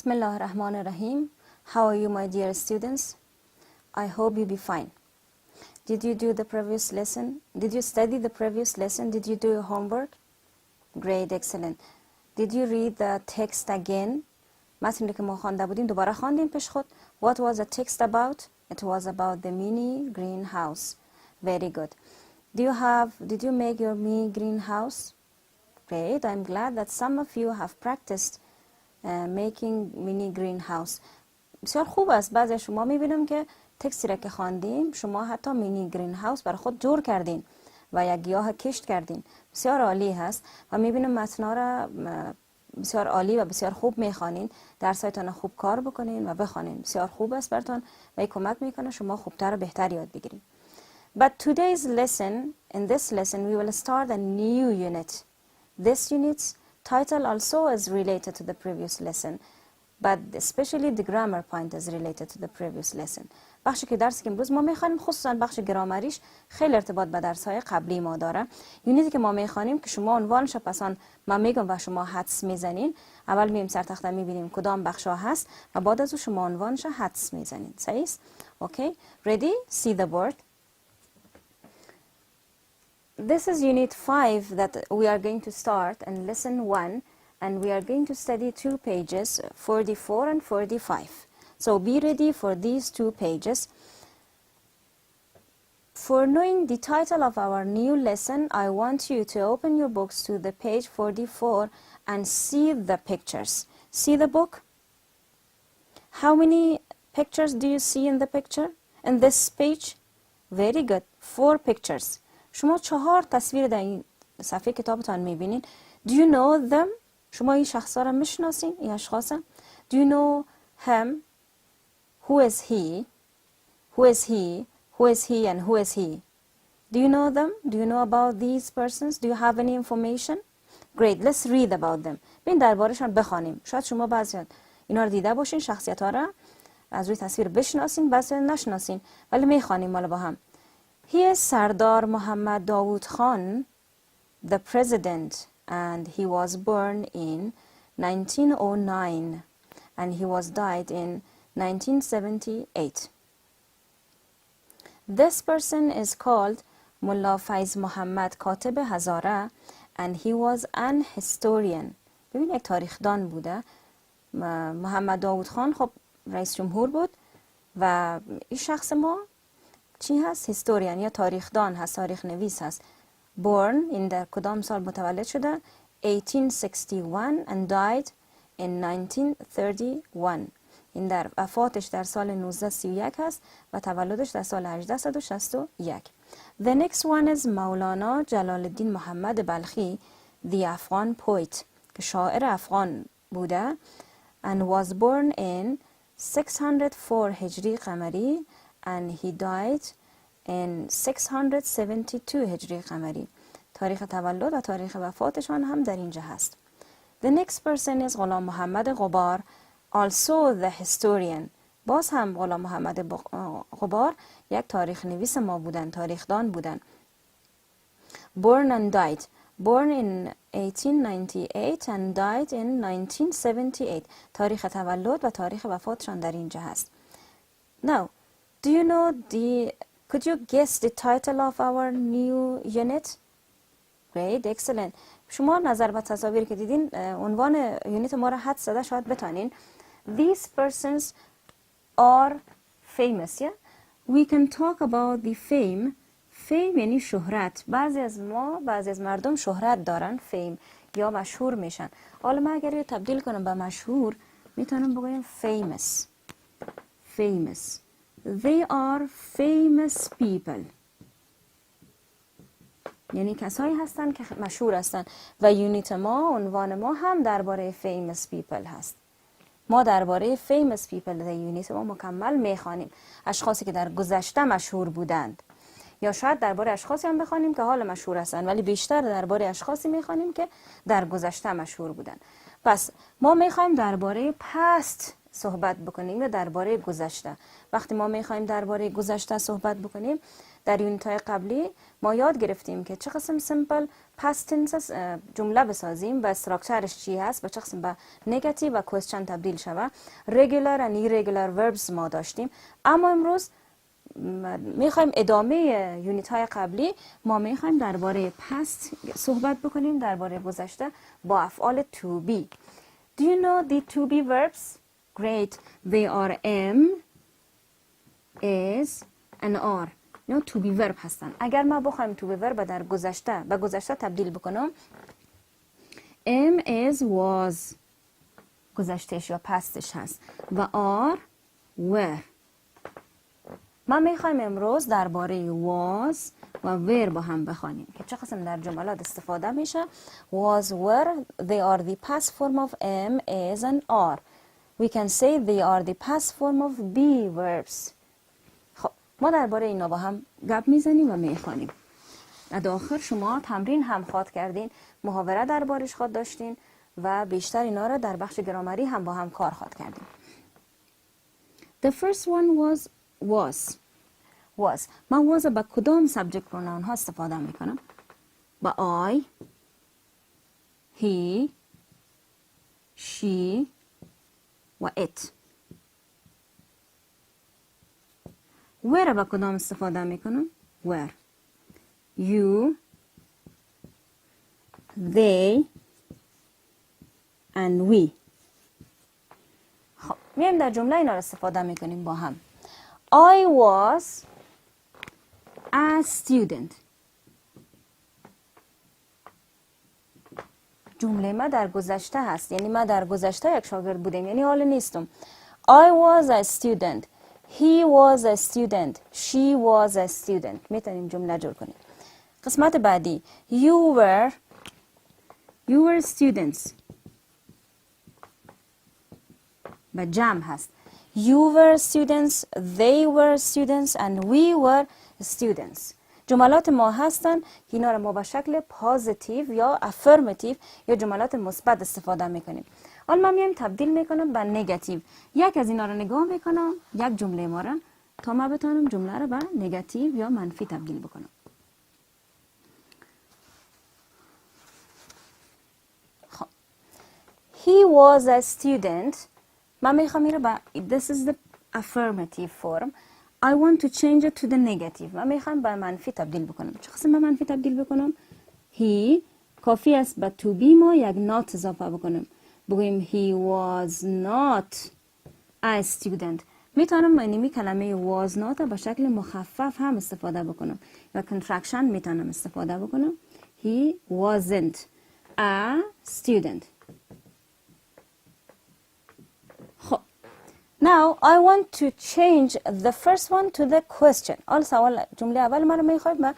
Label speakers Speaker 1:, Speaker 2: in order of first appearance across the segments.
Speaker 1: Bismillah ar-Rahman ar-Rahim. How are you, my dear students? I hope you be fine. Did you do the previous lesson? Did you study the previous lesson? Did you do your homework? Great, excellent. Did you read the text again? متنی که ما خوانده بودیم دوباره خواندیم پیش خود. What was the text about? It was about the mini greenhouse. Very good. Did you make your mini greenhouse? Great. I'm glad that some of you have practiced making mini greenhouse. بسیار خوب است. بعضی شما میبینم که تکستی را که خواندیم شما حتی مینی گرین هاوس برای خود جور کردین و یک گیاه کشت کردین. بسیار عالی هست و میبینم متنا را بسیار عالی و بسیار خوب میخوانین. درسایتان خوب کار بکنین و بخوانین. بسیار خوب است براتون و این کمک میکنه شما خوبتر و بهتر یاد بگیرین. But today's lesson, in this lesson we will start a new unit. This unit's title also is related to the previous lesson, but especially the grammar point is related to the previous lesson. بخشی که درسی که امروز ما میخوانیم خصوصا بخش گرامریش خیلی ارتباط به درس‌های قبلی ما داره. یونیتی که ما میخوانیم که شما عنوانش پسان من میگم و شما حدس میزنین. اول مییم سر تخته میبینیم کدام بخشا هست و بعد از اون شما عنوانش حدس میزنین. صحیح است؟ Okay? Ready? See the board. This is unit 5 that we are going to start in lesson 1, and we are going to study 2 pages, 44 and 45. So be ready for these 2 pages. For knowing the title of our new lesson, I want you to open your books to the page 44 and see the pictures. See the book? How many pictures do you see in the picture? In this page? Very good. 4 pictures. شما 4 تصویر در این صفحه کتابتان میبینین. Do you know them? شما این شخصا را میشناسین؟ این اشخاص؟ Do you know him? Who is he? Who is he? Who is he and who is he? Do you know them? Do you know about these persons? Do you have any information? Great, let's read about them. بین دربارشان بخوانیم. شاید شما بعضی اینا رو دیده باشین، شخصیت ها را از روی تصویر بشناسین، بعضی نشناسین، ولی میخوانیم مالا با هم. He is Sardar Muhammad Dawood Khan, the president, and he was born in 1909 and he was died in 1978. This person is called Mullah Faiz Muhammad Katib Hazara and he was an historian. ببین یک تاریخدان بوده. محمد داوود خان خب رئیس جمهور بود و این شخص ما چی هست؟ هیستوریان یا تاریخدان هست، تاریخ نویس هست. Born in در کدام سال متولد شده؟ 1861 and died in 1931. این در وفاتش در سال 1931 هست و تولدش در سال 1861. The next one is مولانا جلال الدین محمد بلخی, the Afghan poet, که شاعر افغان بوده and was born in 604 هجری قمری and he died in 672 هجری قمری. تاریخ تولد و تاریخ وفاتشان هم در اینجا هست. The next person is غلام محمد غبار, also the historian. باز هم غلام محمد غبار یک تاریخ نویس ما بودن، تاریخدان بودن. Born and died. Born in 1898 and died in 1978. تاریخ تولد و تاریخ وفاتشان در اینجا هست. Now, do you know could you guess the title of our new unit? Great, excellent. شما نظر به تصاویر که دیدین عنوان یونیت ما را حدس زده شاید بتانین. These persons are famous, yeah? We can talk about the fame. Fame یعنی شهرت. بعضی از مردم شهرت دارن، fame یا مشهور میشن. حالا من اگر رو تبدیل کنم به مشهور میتونم بگویم famous. Famous. They are famous people. یعنی کسایی هستن که مشهور هستن و یونیت ما، عنوان ما هم درباره famous people هست. ما درباره famous people در یونیت ما مکمل میخوانیم. اشخاصی که در گذشته مشهور بودند. یا شاید درباره اشخاصی هم بخوانیم که حال مشهور هستن، ولی بیشتر درباره اشخاصی میخوانیم که در گذشته مشهور بودند. پس ما میخوایم درباره past صحبت بکنیم یا درباره گذشته. وقتی ما میخوایم درباره گذشته صحبت بکنیم، در یونیت های قبلی ما یاد گرفتیم که چه قسم سیمپل پست تنس جمله بسازیم و استراکچرش چی هست و چه قسم به نگاتیو و کوئسچن تبدیل شوه. رگولار و ایرگولار وربز ما داشتیم، اما امروز میخوایم ادامه یونیت های قبلی ما میخوایم درباره پست صحبت بکنیم، درباره گذشته با افعال to be. Do you know the to be verbs? Great. They are am, is and are. اینا to be verb هستن. اگر ما بخوایم to be verb در گذشته به گذشته تبدیل بکنم، am, is, was گذشتهش یا پستش هست و are, were. ما میخوایم امروز درباره was و were با هم بخوانیم که چه قسم در جملات استفاده میشه. Was, were, they are the past form of am, is and are. We can say they are the past form of be verbs. خب ما درباره اینا با هم گپ میزنیم و میخوانیم. در آخر شما تمرین هم خواد کردین، محاوره دربارش خواد داشتین و بیشتر اینا را در بخش گرامری هم با هم کار خواد کردیم. The first one was. من was با کدام subject pronoun ها استفاده میکنم؟ با I, he, she و it. where با کدام استفاده میکنم؟ where. You, they and we. خب میایم در جمله اینا رو استفاده میکنیم با هم. I was a student. جمله ما در گذشته هست، یعنی ما در گذشته یک شاگرد بودیم، یعنی حال نیستم. I was a student. He was a student. She was a student. میتونیم جمله جور کنیم. قسمت بعدی. You were students. با جمع هست. You were students, they were students and we were students. جملات ما هستن که اینا رو ما به شکل پازیتیو یا افرماتیو یا جملات مثبت استفاده میکنیم. حالا من میام تبدیل میکنم به نگاتیو. یک از اینا رو نگاه میکنم، یک جمله ما رو، تا ما بتونم جمله رو به نگاتیو یا منفی تبدیل بکنم. خب he was a student. من میخوام این رو به this is the affirmative form. I want to change it to the negative. من میخوام به منفی تبدیل بکنم. چه قسم به منفی تبدیل بکنم؟ He کافی است به to be ما یک not اضافه بکنم. بگویم he was not a student. میتونم من کلمه was not به شکل مخفف هم استفاده بکنم و contraction میتونم استفاده بکنم. He wasn't a student. خب now I want to change the first one to the question. سوال جمله اول من رو میخواید به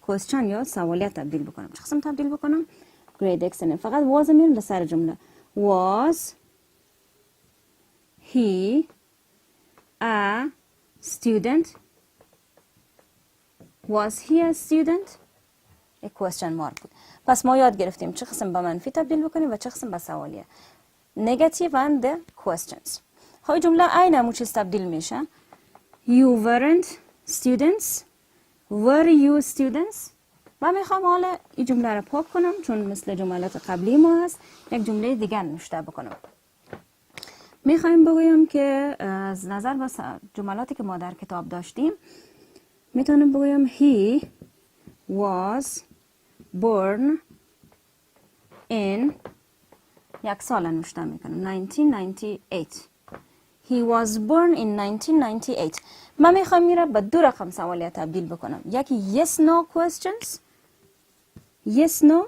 Speaker 1: question یا سوالیت تبدیل بکنم. چه قسم تبدیل بکنم؟ Great, excellent. فقط was میرم لسر جمله. Was he a student? Was he a student? A question mark بود. پس ما یاد گرفتیم چه قسم به منفی تبدیل بکنیم و چه قسم به سوالیه. Negative and the questions. خب جمله عین همون چیز تبدیل میشه. You weren't students. Were you students? من میخوام حالا این جمله رو پاک کنم چون مثل جملات قبلی ما هست. یک جمله دیگر نوشته بکنم. میخوایم بگویم که از نظر به جملاتی که ما در کتاب داشتیم میتونم بگویم he was born in یک سال نوشته میکنم 1998. He was born in 1998. من میخوام میره به دو رقم سوالیه تبدیل بکنم. یکی yes no questions. Yes no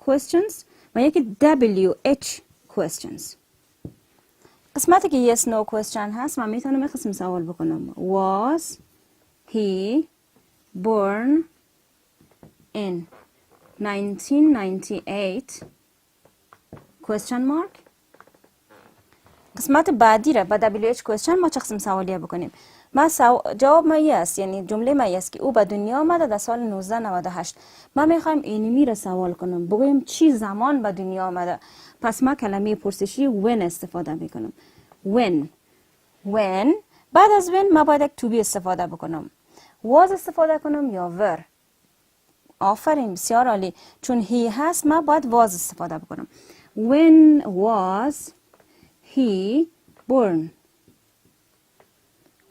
Speaker 1: questions و یکی WH questions. قسمتی که yes no question هست من میتونم یک قسم سوال بکنم. Was he born in 1998 question mark. قسمت بعدی را با WH question ما چه قسم سوالیه بکنیم. جواب ما است، یعنی جمله ما است که او به دنیا آمده در سال 1998. ما میخوایم اینمی را سوال کنم، بگویم چی زمان به دنیا آمده. پس ما کلمه پرسشی when استفاده میکنم. when. بعد از when ما باید یک to be استفاده بکنم. was استفاده کنم یا were. آفرین، بسیار عالی. چون he هست ما باید was استفاده بکنم. When was he born?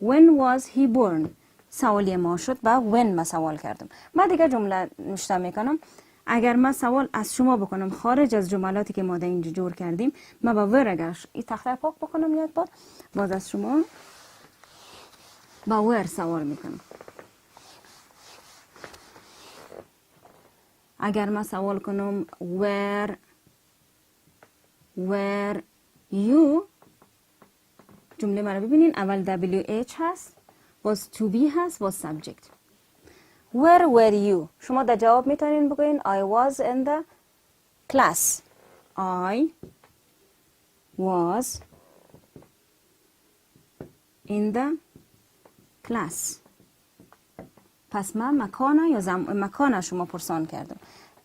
Speaker 1: When was he born? سوالی ما شد با when ما سوال کردم. ما دیگه جمله نوشته میکنم. اگر ما سوال از شما بکنم خارج از جملاتی که ما در اینجا جور کردیم، ما با ور اگر این تخته پاک بکنم یک بار، باز از شما با ور سوال میکنم. اگر ما سوال کنم where you، جمله ما رو ببینین، اول WH هست، باز to be هست، باز subject. Where were you؟ شما در جواب میتونین بگوین I was in the class. I was in the class. پس من مکان شما پرسان کردم.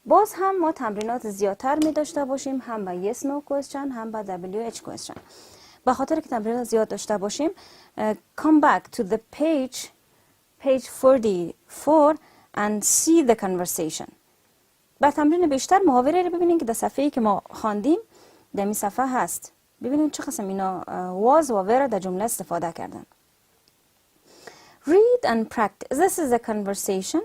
Speaker 1: باز هم ما تمرینات زیادتر می داشته باشیم، هم با yes no question هم با WH question. به خاطر که تمرینات زیاد داشته باشیم، come back to the page 44 and see the conversation. با تمرین بیشتر محاوره رو ببینید که در صفحه‌ای که ما خواندیم در این صفحه هست. ببینید چه قسم اینا was و were در جمله استفاده کردن. Read and practice. This is a conversation.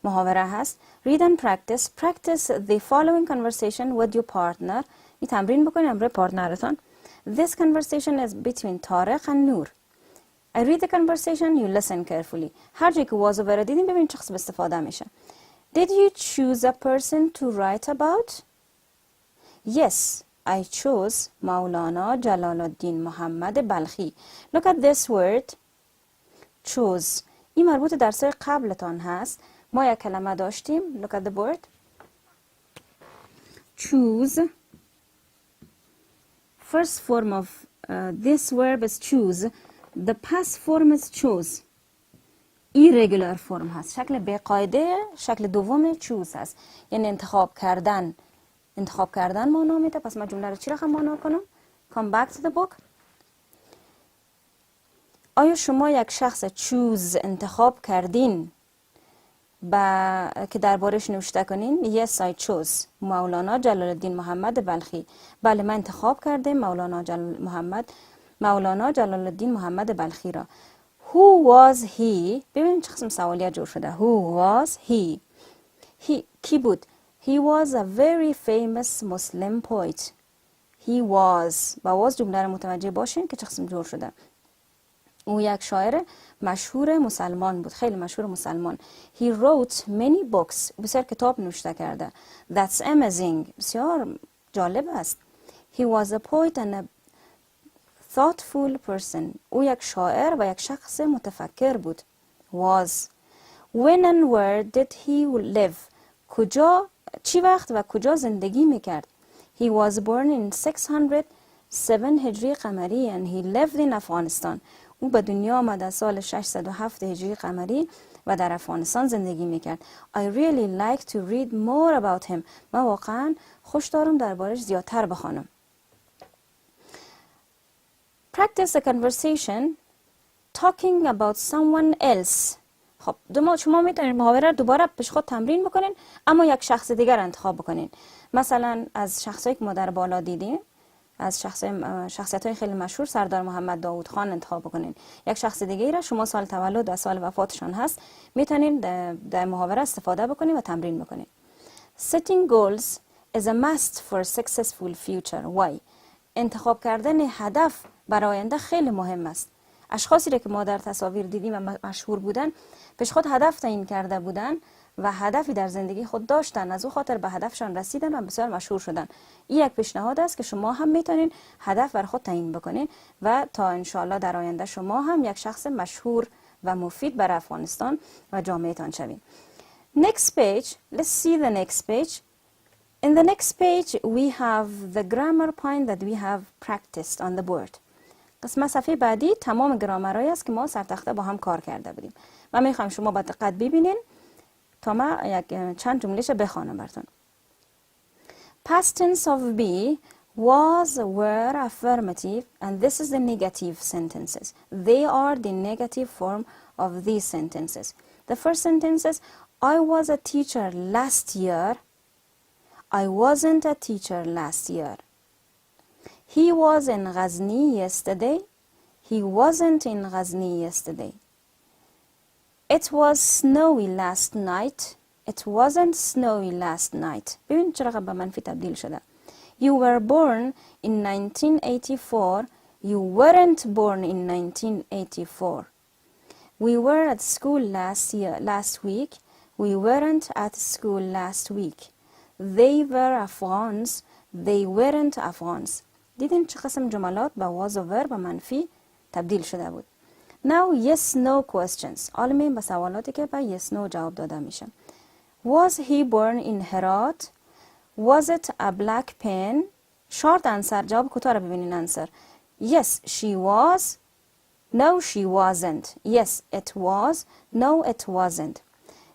Speaker 1: محاوره هست. Read and practice. Practice the following conversation with your partner. این تمرین بکنید همراه پارتنرتان. This conversation is between طارق and نور. I read the conversation, you listen carefully. هر جایی که was و were دیدیم ببینید چه قسم استفاده میشه. Did you choose a person to write about? Yes, I chose مولانا جلال الدین محمد بلخی. Look at this word. choose. این مربوط درس قبلتان هست. ما یک کلمه داشتیم. Look at the word. choose. First form of this verb is choose. The past form is chose. irregular form هست. شکل بی‌قاعده، شکل دوم choose هست. یعنی انتخاب کردن معنا میده. پس ما جمله رو چی رقم معنا کنم؟ Come back to the book. آیا شما یک شخص choose انتخاب کردین که دربارش نوشته کنین؟ Yes, I chose مولانا جلال الدین محمد بلخی. بله من انتخاب کردم مولانا جلال الدین محمد بلخی را. Who was he؟ ببینید چه قسم سوالیه جور شده. Who was he؟ کی بود؟ He was a very famous Muslim poet. He was. با was جمله رو متوجه باشین که چه قسم جور شده. او یک شاعر مشهور مسلمان بود، خیلی مشهور مسلمان. He wrote many books. بسیار کتاب نوشته کرده. That's amazing. بسیار جالب است. He was a poet and a thoughtful person. او یک شاعر و یک شخص متفکر بود. Was. When and where did he live? چی وقت و کجا زندگی میکرد؟ He was born in 607 هجری قمری and he lived in Afghanistan. او به دنیا آمد از سال 607 هجری قمری و در افغانستان زندگی میکرد. I really like to read more about him. من واقعا خوش دارم دربارش زیادتر بخوانم. Practice a conversation talking about someone else. خب شما میتونید محاوره رو دوباره پیش خود تمرین بکنین، اما یک شخص دیگر انتخاب بکنین. مثلا از شخصایی که ما در بالا دیدیم، از شخصیت‌های خیلی مشهور سردار محمد داوود خان انتخاب بکنین. یک شخص دیگه را شما سال تولد و سال وفاتشان هست میتونین در محاوره استفاده بکنین و تمرین بکنین. Setting goals is a must for successful future. Why؟ انتخاب کردن هدف برای آینده خیلی مهم است. اشخاصی را که ما در تصاویر دیدیم و مشهور بودن، پیش خود هدف تعیین کرده بودن و هدفی در زندگی خود داشتن، از او خاطر به هدفشان رسیدن و بسیار مشهور شدن. این یک پیشنهاد است که شما هم میتونین هدف بر خود تعیین بکنین و تا انشالله در آینده شما هم یک شخص مشهور و مفید برای افغانستان و جامعهتان شوین. Next page. Let's see the next page. In the next page we have the grammar point that we have practiced on the board. قسمت صفحه بعدی تمام گرامرهایی است که ما سر تخته با هم کار کرده بودیم. من میخوام شما با دقت ببینین تا ما یک چند جملهش بخوانم براتون. Past tense of be was, were, affirmative, and this is the negative sentences. They are the negative form of these sentences. The first sentence is, I was a teacher last year. I wasn't a teacher last year. He was in Ghazni yesterday. He wasn't in Ghazni yesterday. It was snowy last night. It wasn't snowy last night. ببین چرا به منفی تبدیل شده. You were born in 1984. You weren't born in 1984. We were at school last week. We weren't at school last week. They were Afghans. They weren't Afghans. دیدین چه قسم جملات با was و were به منفی تبدیل شده بود. Now yes no questions. حالا میریم به سوالاتی که با yes no جواب داده میشه. Was he born in Herat? Was it a black pen? Short answer. جواب کوتاه رو ببینین answer. Yes she was. No she wasn't. Yes it was. No it wasn't.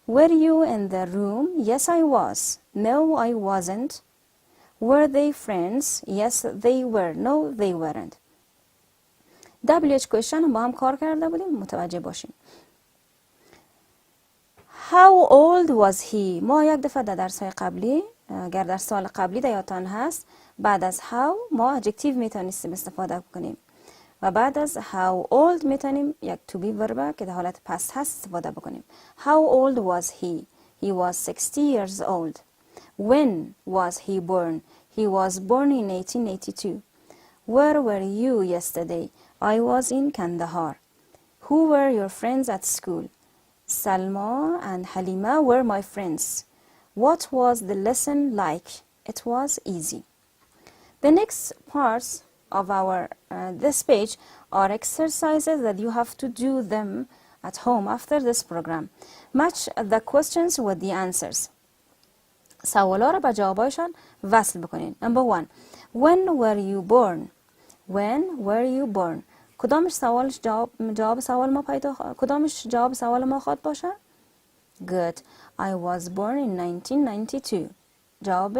Speaker 1: Were you in the room? Yes I was. No I wasn't. Were they friends? Yes they were. No they weren't. WH question با هم کار کرده بودیم متوجه باشیم. How old was he? ما یک دفعه در درس های قبلی اگر در سال قبلی یادتان هست بعد از how ما adjective میتونستیم استفاده کنیم و بعد از how old میتونیم یک to be verb که در حالت past هست استفاده بکنیم. How old was he? He was 60 years old. When was he born? He was born in 1882. Where were you yesterday? I was in Kandahar. Who were your friends at school? Salma and Halima were my friends. What was the lesson like? It was easy. The next parts of our this page are exercises that you have to do them at home after this program. Match the questions with the answers. سوالا را با جوابایشان وصل بکنین. Number 1. When were you born? When were you born? کدامش سوالش جواب سوال ما کدامش جواب سوال ما خواهد باشه؟ Good. I was born in 1992. جواب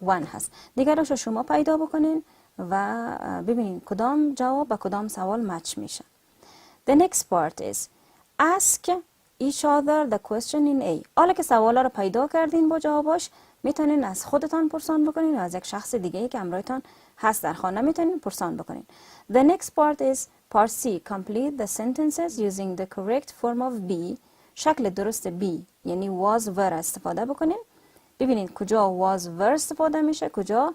Speaker 1: 1 هست. دیگرش شما پیدا بکنین و ببینین کدام جواب با کدام سوال مچ میشه. The next part is ask each other the question in A. حالا که سوالا رو پیدا کردین با جواباش میتونین از خودتان پرسان بکنین و از یک شخص دیگه‌ای که همراهتان هست در خانه میتونین پرسان بکنین. The next part is part C. Complete the sentences using the correct form of be. شکل درست be یعنی was were استفاده بکنین. ببینین کجا was were استفاده میشه کجا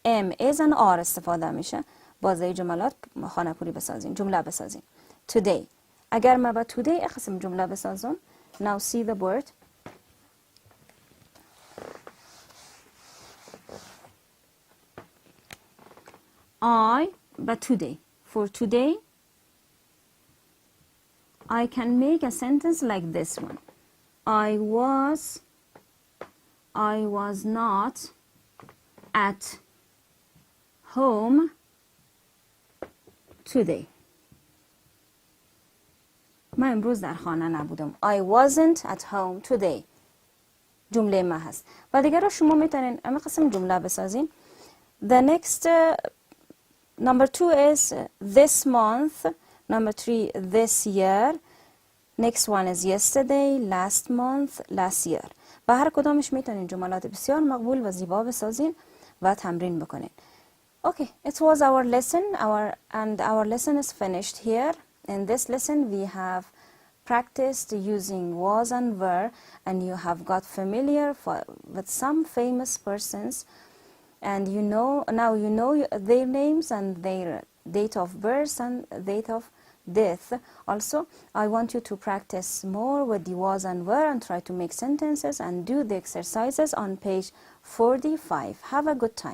Speaker 1: am is and are استفاده میشه. باز این جملات خانه پوری بسازین جمله بسازین. Today. اگر ما با today قسم جمله بسازم. Now see the word. But today. For today, I can make a sentence like this one. I was not at home today. من امروز در خانه نبودم. I wasn't at home today. جمله ما هست. و دیگر رو شما میتونین اما قسم جمله بسازین. The next number 2 is this month. Number 3 this year. Next one is yesterday, last month, last year. با هر کدامش میتونین جملات بسیار مقبول و زیبا بسازین و تمرین بکنین. Okay, it was our lesson. Our lesson is finished here. In this lesson we have practiced using was and were, and you have got familiar with some famous persons, and now you know their names and their date of birth and date of death. Also, I want you to practice more with the was and were and try to make sentences and do the exercises on page 45. Have a good time.